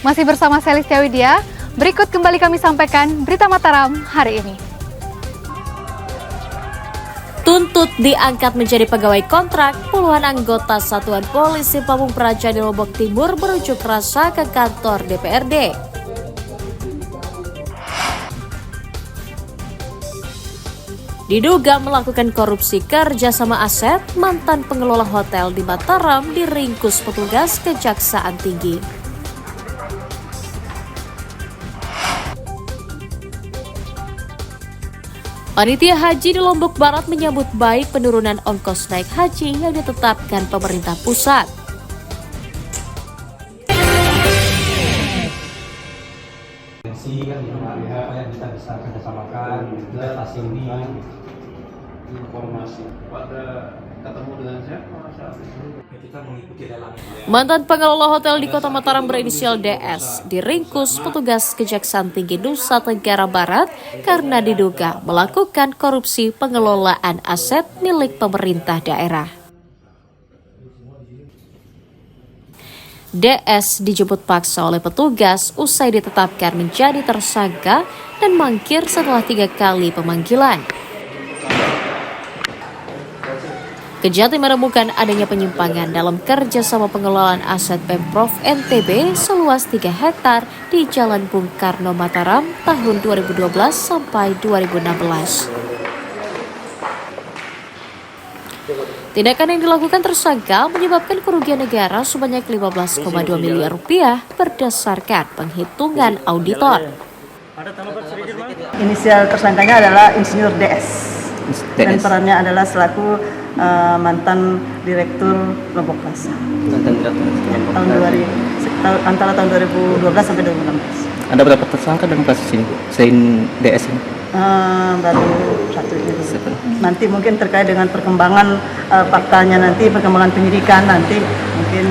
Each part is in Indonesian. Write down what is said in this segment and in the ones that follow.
Masih bersama Celestia Widya, berikut kembali kami sampaikan berita Mataram hari ini. Tuntut diangkat menjadi pegawai kontrak, puluhan anggota Satuan Polisi Pamung Praja di Lombok Timur berunjuk rasa ke kantor DPRD. Diduga melakukan korupsi kerjasama aset, mantan pengelola hotel di Mataram diringkus petugas Kejaksaan Tinggi. Panitia Haji di Lombok Barat menyambut baik penurunan ongkos naik haji yang ditetapkan pemerintah pusat. Yang kita bisa kerjasamakan, investasi ini, informasi pada ketemu dengan siapa saat itu. Kita mengikuti dalam Mantan pengelola hotel di Kota Mataram berinisial DS diringkus petugas Kejaksaan Tinggi Nusa Tenggara Barat karena diduga melakukan korupsi pengelolaan aset milik pemerintah daerah. DS dijemput paksa oleh petugas usai ditetapkan menjadi tersangka dan mangkir setelah 3 kali pemanggilan. Kejati menemukan adanya penyimpangan dalam kerjasama pengelolaan aset Pemprov NTB seluas 3 hektar di Jalan Bung Karno Mataram tahun 2012 sampai 2016. Tindakan yang dilakukan tersangka menyebabkan kerugian negara sebanyak 15,2 miliar rupiah berdasarkan penghitungan auditor. Inisial tersangkanya adalah Insinyur DS. Dan perannya adalah selaku mantan direktur Lombok Plaza. Antara tahun 2012 sampai 2016. Ada berapa tersangka dalam kasus ini selain DS ini? Baru satu ini. Nanti mungkin terkait dengan perkembangan faktanya nanti, perkembangan penyidikan nanti mungkin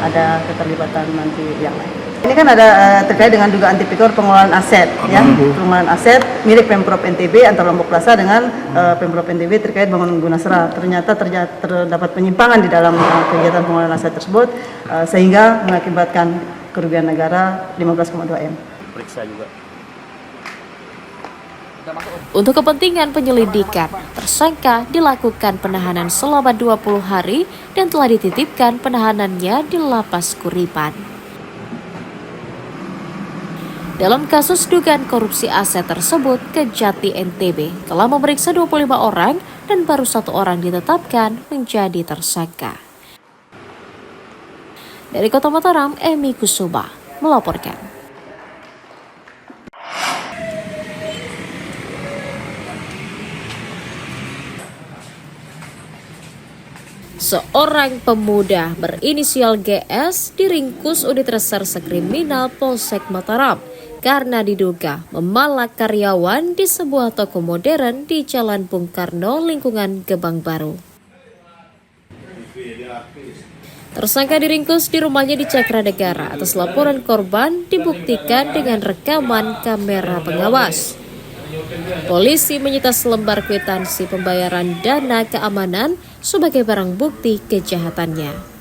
ada keterlibatan nanti yang lain. Ini kan ada terkait dengan dugaan tipikor pengelolaan aset, ya, pengelolaan aset milik Pemprov NTB antara Lombok Plaza dengan Pemprov NTB terkait bangunan guna serat. Ternyata terdapat penyimpangan di dalam kegiatan pengelolaan aset tersebut sehingga mengakibatkan kerugian negara 15,2 M. Periksa juga. Untuk kepentingan penyelidikan, tersangka dilakukan penahanan selama 20 hari dan telah dititipkan penahanannya di Lapas Kuripan. Dalam kasus dugaan korupsi aset tersebut, Kejati NTB telah memeriksa 25 orang dan baru 1 orang ditetapkan menjadi tersangka. Dari Kota Mataram, Emi Kusuma melaporkan. Seorang pemuda berinisial GS diringkus unit reserse kriminal Polsek Mataram karena diduga memalak karyawan di sebuah toko modern di Jalan Bung Karno, lingkungan Gebang Baru. Tersangka diringkus di rumahnya di Cakranegara atas laporan korban dibuktikan dengan rekaman kamera pengawas. Polisi menyita selembar kwitansi pembayaran dana keamanan sebagai barang bukti kejahatannya.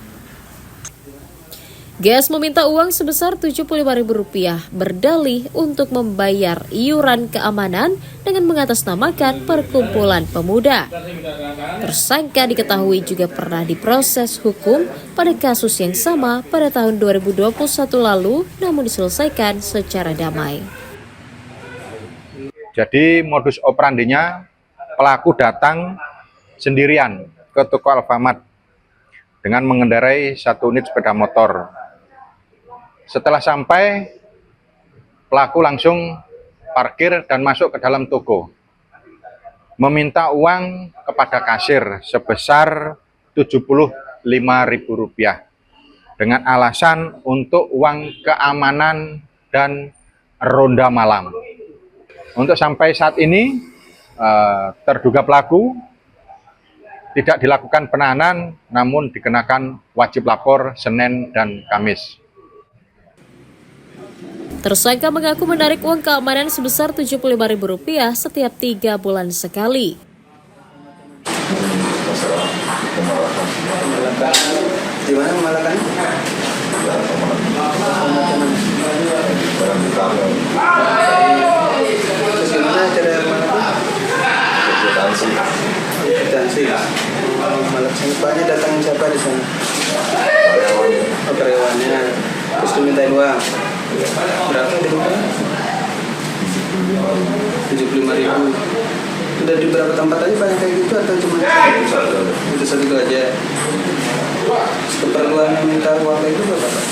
GS meminta uang sebesar Rp75.000 berdalih untuk membayar iuran keamanan dengan mengatasnamakan perkumpulan pemuda. Tersangka diketahui juga pernah diproses hukum pada kasus yang sama pada tahun 2021 lalu, namun diselesaikan secara damai. Jadi modus operandinya pelaku datang sendirian ke toko Alfamart dengan mengendarai 1 unit sepeda motor. Setelah sampai, pelaku langsung parkir dan masuk ke dalam toko. Meminta uang kepada kasir sebesar Rp75.000 dengan alasan untuk uang keamanan dan ronda malam. Untuk sampai saat ini, terduga pelaku tidak dilakukan penahanan, namun dikenakan wajib lapor Senin dan Kamis. Tersangka mengaku menarik uang keamanan sebesar Rp75.000 setiap 3 bulan sekali. Di mana memalakannya? Terus gimana cara akuntansi? Malam Pagi datang siapa di sana? Karyawannya. Terus dimintain uang. Berapa dimintain? 75.000. Udah di beberapa tempat aja banyak kayak gitu atau cuma itu satu aja? Keperluan minta uang itu berapa, Pak?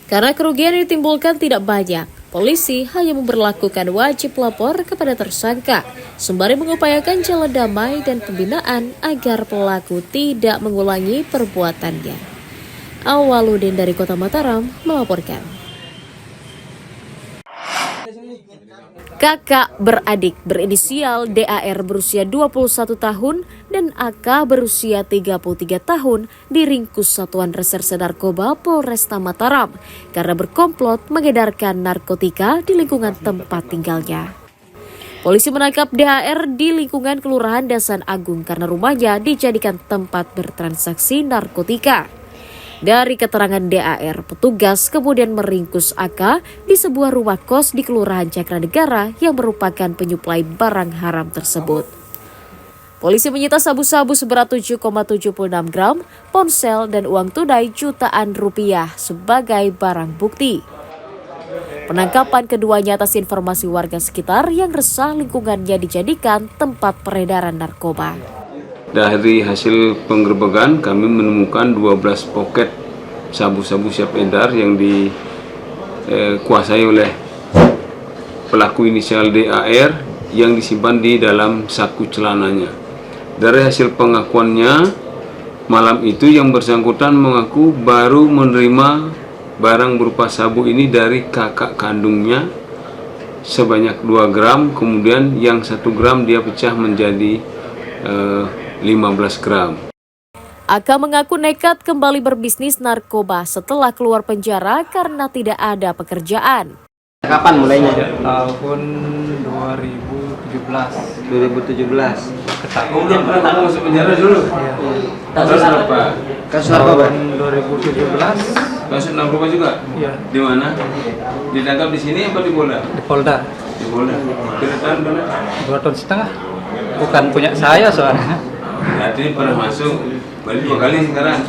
Karena kerugian yang ditimbulkan tidak banyak, polisi hanya memberlakukan wajib lapor kepada tersangka, sembari mengupayakan jalan damai dan pembinaan agar pelaku tidak mengulangi perbuatannya. Awaludin dari Kota Mataram melaporkan. Kakak beradik berinisial DAR berusia 21 tahun dan AK berusia 33 tahun diringkus Satuan Reserse Narkoba Polresta Mataram karena berkomplot mengedarkan narkotika di lingkungan tempat tinggalnya. Polisi menangkap DAR di lingkungan Kelurahan Dasan Agung karena rumahnya dijadikan tempat bertransaksi narkotika. Dari keterangan DAR, petugas kemudian meringkus AK di sebuah rumah kos di Kelurahan Cakranegara yang merupakan penyuplai barang haram tersebut. Polisi menyita sabu-sabu seberat 7,76 gram, ponsel dan uang tunai jutaan rupiah sebagai barang bukti. Penangkapan keduanya atas informasi warga sekitar yang resah lingkungannya dijadikan tempat peredaran narkoba. Dari hasil penggerbekan kami menemukan 12 poket sabu-sabu siap edar yang dikuasai oleh pelaku inisial DAR yang disimpan di dalam saku celananya. Dari hasil pengakuannya, malam itu yang bersangkutan mengaku baru menerima barang berupa sabu ini dari kakak kandungnya sebanyak 2 gram, kemudian yang 1 gram dia pecah menjadi 15 gram. AK mengaku nekat kembali berbisnis narkoba setelah keluar penjara karena tidak ada pekerjaan. Kapan mulainya? Tahun 2017. 2017. Kemudian pernah kamu masuk penjara dulu? Iya. Kasus apa? Kasus narkoba. Tahun 2017. Kasus narkoba juga? Iya. Di mana? Ditangkap di sini apa di Polda? Di Polda. Di Polda. Berapa tahun? 2 tahun setengah. Bukan punya saya soalnya. Berarti pernah masuk baru 2 kali sekarang.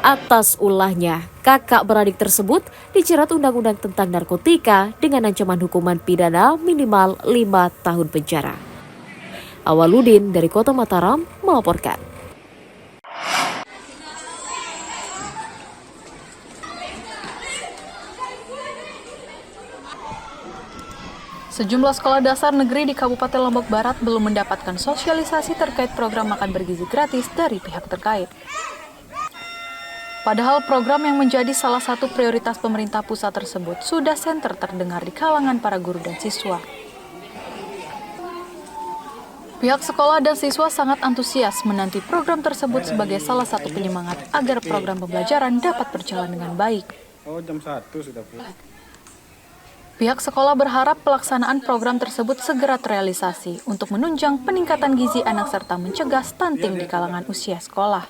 Atas ulahnya, kakak beradik tersebut dijerat Undang-Undang tentang narkotika dengan ancaman hukuman pidana minimal 5 tahun penjara. Awaludin dari Kota Mataram melaporkan. Sejumlah sekolah dasar negeri di Kabupaten Lombok Barat belum mendapatkan sosialisasi terkait program makan bergizi gratis dari pihak terkait. Padahal program yang menjadi salah satu prioritas pemerintah pusat tersebut sudah senter terdengar di kalangan para guru dan siswa. Pihak sekolah dan siswa sangat antusias menanti program tersebut sebagai salah satu penyemangat agar program pembelajaran dapat berjalan dengan baik. Jam 1 sudah pulang. Pihak sekolah berharap pelaksanaan program tersebut segera terrealisasi untuk menunjang peningkatan gizi anak serta mencegah stunting di kalangan usia sekolah.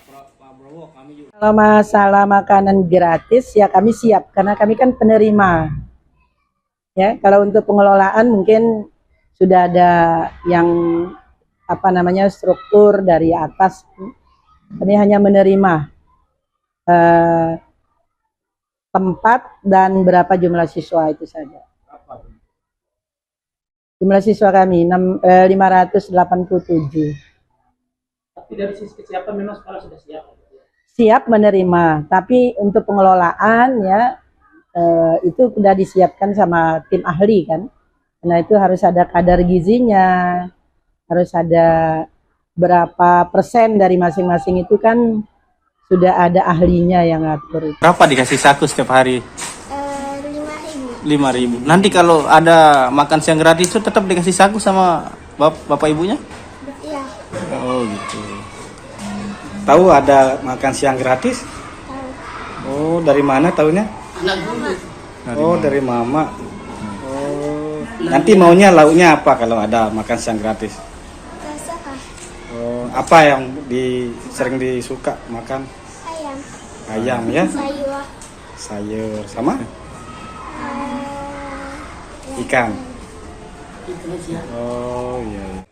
Kalau masalah makanan gratis ya kami siap karena kami kan penerima. Ya, kalau untuk pengelolaan mungkin sudah ada yang struktur dari atas. Kami hanya menerima tempat dan berapa jumlah siswa itu saja. Jumlah siswa kami 587. Tapi dari sisi kesiapan memang sekolah sudah siap. Siap menerima, tapi untuk pengelolaan ya itu sudah disiapkan sama tim ahli kan. Karena itu harus ada kadar gizinya, harus ada berapa persen dari masing-masing itu kan sudah ada ahlinya yang ngatur. Berapa dikasih saku setiap hari? 5.000. Nanti kalau ada makan siang gratis itu tetap dikasih saku sama bapak ibunya? Iya. Oh gitu. Tahu ada makan siang gratis? Tahu. Oh, dari mana tahunya? Mama. Dari mama. Oh. Nanti maunya lauknya apa kalau ada makan siang gratis? Rasa kah? Oh, Apa yang sering disuka makan? Ayam. Ayam ya? Sayur. Sayur sama? Ikan. Oh iya.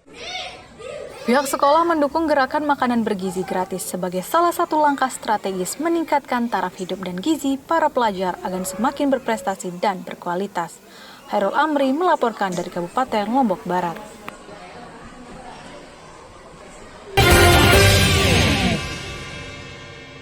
Pihak sekolah mendukung gerakan makanan bergizi gratis sebagai salah satu langkah strategis meningkatkan taraf hidup dan gizi para pelajar agar semakin berprestasi dan berkualitas. Hairul Amri melaporkan dari Kabupaten Lombok Barat.